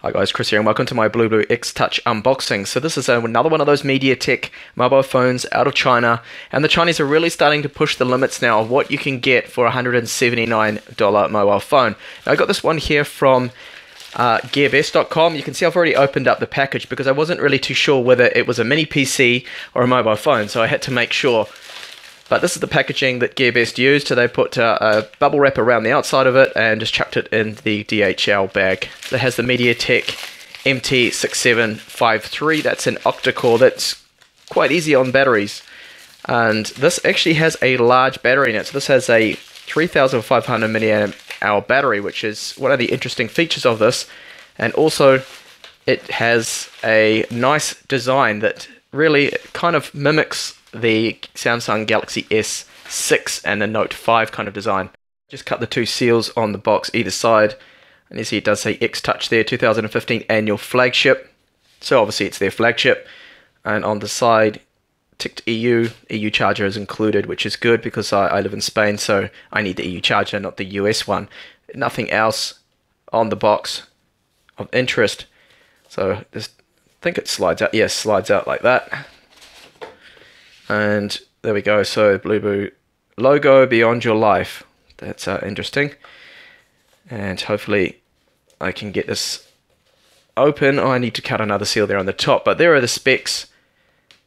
Hi guys, Chris here and welcome to my Bluboo XTouch unboxing. So this is another one of those MediaTek mobile phones out of China, and the Chinese are really starting to push the limits now of what you can get for a $179 mobile phone. Now I got this one here from gearbest.com. You can see I've already opened up the package because I wasn't really too sure whether it was a mini PC or a mobile phone, so I had to make sure. But this is the packaging that GearBest used. So they put a bubble wrap around the outside of it and just chucked it in the DHL bag. That has the MediaTek MT6753. That's an octa-core. That's quite easy on batteries. And this actually has a large battery in it. So this has a 3,500 milliamp hour battery, which is one of the interesting features of this. And also it has a nice design that really kind of mimics the Samsung Galaxy S6 and the Note 5 kind of design. Just cut the two seals on the box either side, and you see it does say XTouch there, 2015 annual flagship. So obviously it's their flagship. And on the side, ticked EU charger is included, which is good because I live in Spain, so I need the EU charger, not the US one. Nothing else on the box of interest. So I think it slides out. Yes, slides out like that. And there we go. So Bluboo logo beyond your life. That's interesting. And hopefully I can get this open. Oh, I need to cut another seal there on the top. But there are the specs.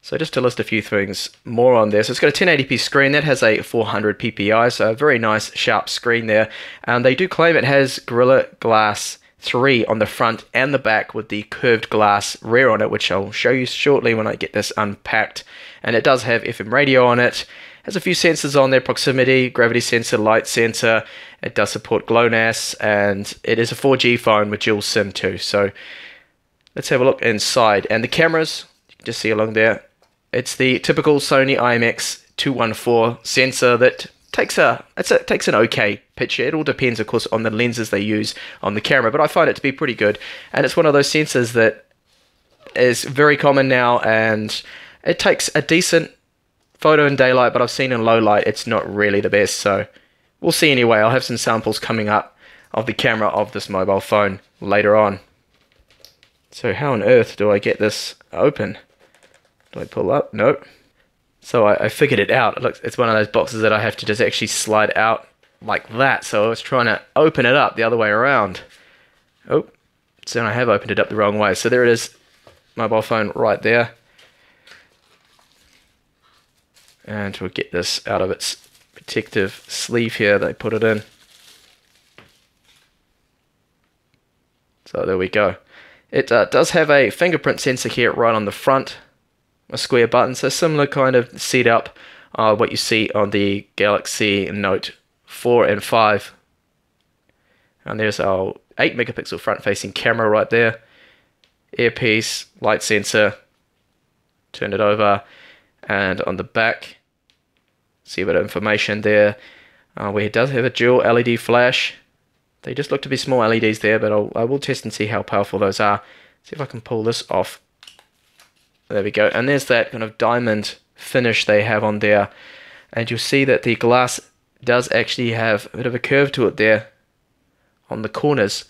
So just to list a few things more on there. So it's got a 1080p screen that has a 400 ppi. So a very nice sharp screen there. And they do claim it has Gorilla Glass 3 on the front and the back with the curved glass rear on it, which I'll show you shortly when I get this unpacked. And it does have FM radio on it. Has a few sensors on there: proximity, gravity sensor, light sensor. It does support GLONASS, and it is a 4G phone with dual SIM too. So let's have a look inside. And the cameras, you can just see along there, it's the typical Sony IMX214 sensor that takes an okay picture. It all depends, of course, on the lenses they use on the camera, but I find it to be pretty good. And it's one of those sensors that is very common now, and it takes a decent photo in daylight, but I've seen in low light it's not really the best. So we'll see anyway. I'll have some samples coming up of the camera of this mobile phone later on. So how on earth do I get this open? Do I pull up? Nope. So I figured it out. It's one of those boxes that I have to just actually slide out like that. So I was trying to open it up the other way around. Oh, so I have opened it up the wrong way. So there it is, mobile phone right there. And we'll get this out of its protective sleeve here. They put it in. So there we go. It does have a fingerprint sensor here right on the front. A square button, so similar kind of setup what you see on the Galaxy Note 4 and 5. And there's our 8 megapixel front facing camera right there. Earpiece, light sensor, turn it over, and on the back see a bit of information there where it does have a dual LED flash. They just look to be small LEDs there, but I will test and see how powerful those are. See if I can pull this off. There we go, and there's that kind of diamond finish they have on there, and you'll see that the glass does actually have a bit of a curve to it there on the corners,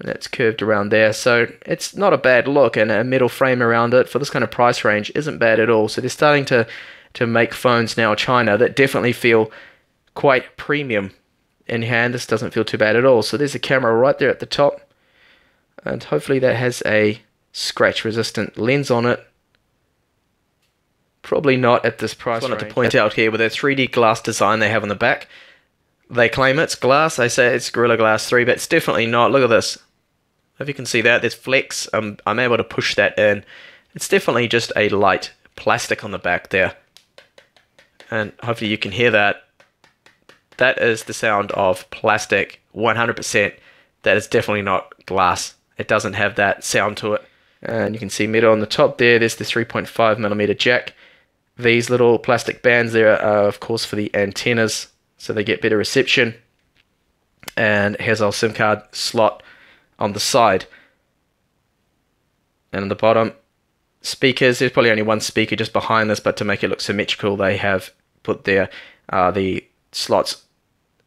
and that's curved around there, so it's not a bad look, and a metal frame around it for this kind of price range isn't bad at all. So they're starting to make phones now, China, that definitely feel quite premium in hand. This doesn't feel too bad at all. So there's a camera right there at the top, and hopefully that has a scratch resistant lens on it. Probably not at this price range. I wanted to point out here with their 3D glass design they have on the back. They claim it's glass. They say it's Gorilla Glass 3, but it's definitely not. Look at this. If you can see that, there's flex. I'm able to push that in. It's definitely just a light plastic on the back there. And hopefully you can hear that. That is the sound of plastic, 100%. That is definitely not glass. It doesn't have that sound to it. And you can see metal on the top there. There's the 3.5mm jack. These little plastic bands there are, of course, for the antennas, so they get better reception. And it has our SIM card slot on the side. And on the bottom, speakers. There's probably only one speaker just behind this, but to make it look symmetrical, they have put there the slots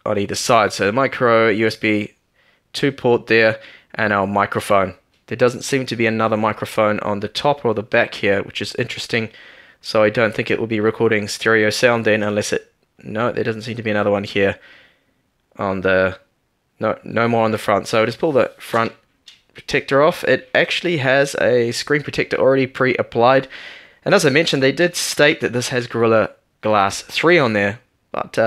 on either side. So the micro USB 2 port there, and our microphone. There doesn't seem to be another microphone on the top or the back here, which is interesting. So I don't think it will be recording stereo sound then, unless it... No, there doesn't seem to be another one here on the... No more on the front. So just pull the front protector off. It actually has a screen protector already pre-applied. And as I mentioned, they did state that this has Gorilla Glass 3 on there. But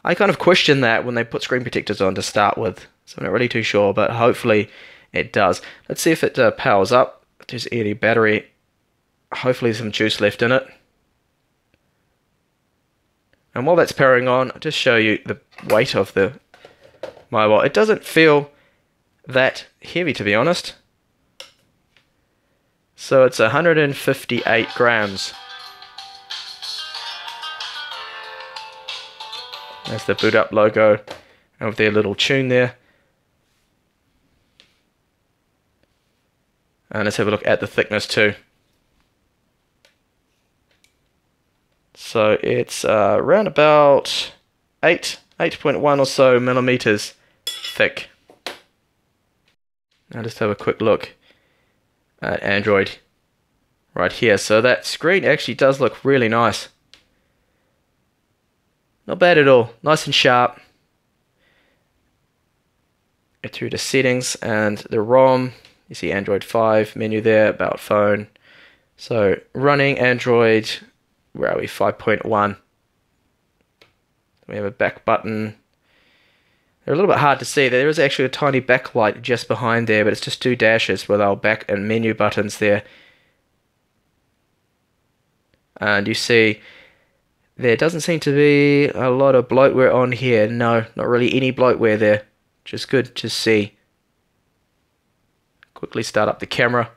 I kind of questioned that when they put screen protectors on to start with. So I'm not really too sure, but hopefully it does. Let's see if it powers up. If there's any battery. Hopefully some juice left in it. And while that's powering on, I'll just show you the weight of the mobile. It doesn't feel that heavy, to be honest. So it's 158 grams. There's the boot up logo of their little tune there. And let's have a look at the thickness too. So it's around about 8.1 or so millimeters thick. Now just have a quick look at Android right here. So that screen actually does look really nice. Not bad at all. Nice and sharp. Get through the settings and the ROM. You see Android 5 menu there, about phone. So running Android, where are we? 5.1. We have a back button. They're a little bit hard to see. There is actually a tiny backlight just behind there, but it's just two dashes with our back and menu buttons there. And you see there doesn't seem to be a lot of bloatware on here. No, not really any bloatware there. Which is good to see. Quickly start up the camera.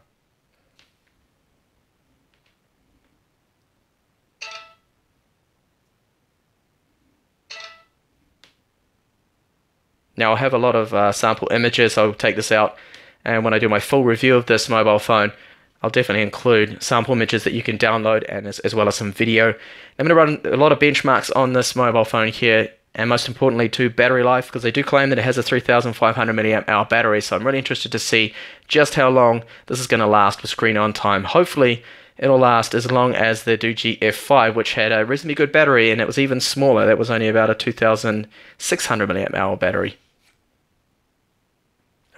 Now I have a lot of sample images. I'll take this out, and when I do my full review of this mobile phone, I'll definitely include sample images that you can download, and as well as some video. I'm going to run a lot of benchmarks on this mobile phone here, and most importantly to battery life, because they do claim that it has a 3,500 milliamp hour battery. So I'm really interested to see just how long this is going to last with screen on time. Hopefully it'll last as long as the Doogee F5, which had a reasonably good battery, and it was even smaller. That was only about a 2,600 milliamp hour battery.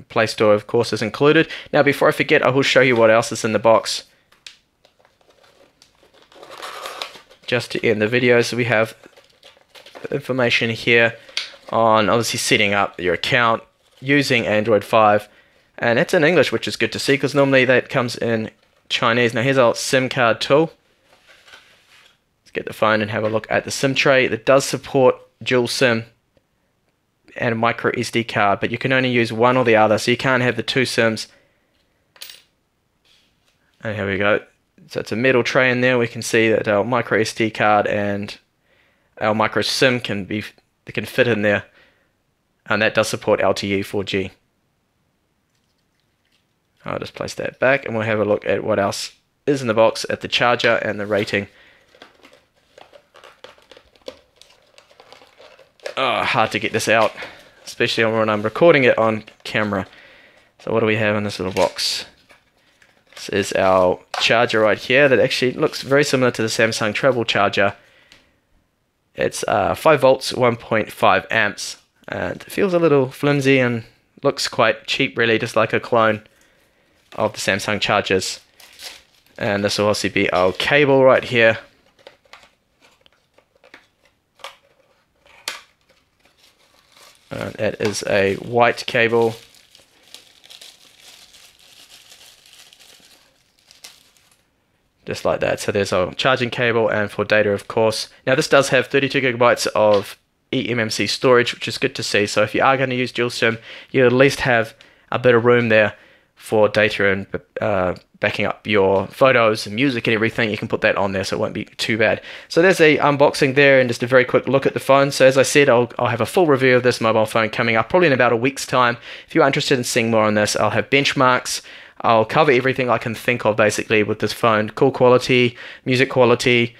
Play Store, of course, is included. Now, before I forget, I will show you what else is in the box. Just to end the video, so we have information here on obviously setting up your account using Android 5. And it's in English, which is good to see, because normally that comes in Chinese. Now, here's our SIM card tool. Let's get the phone and have a look at the SIM tray. That does support dual SIM and a micro SD card, but you can only use one or the other, so you can't have the two SIMs. And here we go. So it's a metal tray in there. We can see that our micro SD card and our micro SIM can fit in there, and that does support LTE 4G. I'll just place that back, and we'll have a look at what else is in the box, at the charger and the rating. Oh, hard to get this out, especially when I'm recording it on camera. So what do we have in this little box? This is our charger right here that actually looks very similar to the Samsung travel charger. It's 5 volts, 1.5 amps, and it feels a little flimsy and looks quite cheap, really, just like a clone of the Samsung chargers. And this will also be our cable right here. That is a white cable. Just like that. So there's our charging cable, and for data, of course. Now this does have 32 gigabytes of eMMC storage, which is good to see. So if you are going to use dual SIM, you at least have a bit of room there for data and backing up your photos and music and everything. You can put that on there, so it won't be too bad. So there's a unboxing there, and just a very quick look at the phone. So as I said, I'll have a full review of this mobile phone coming up probably in about a week's time. If you are interested in seeing more on this, I'll have benchmarks. I'll cover everything I can think of basically with this phone. Call quality, music quality,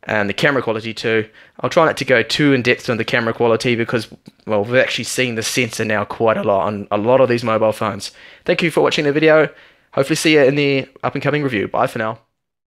and the camera quality too. I'll try not to go too in depth on the camera quality because, well, we've actually seen the sensor now quite a lot on a lot of these mobile phones. Thank you for watching the video. Hopefully see you in the up and coming review. Bye for now.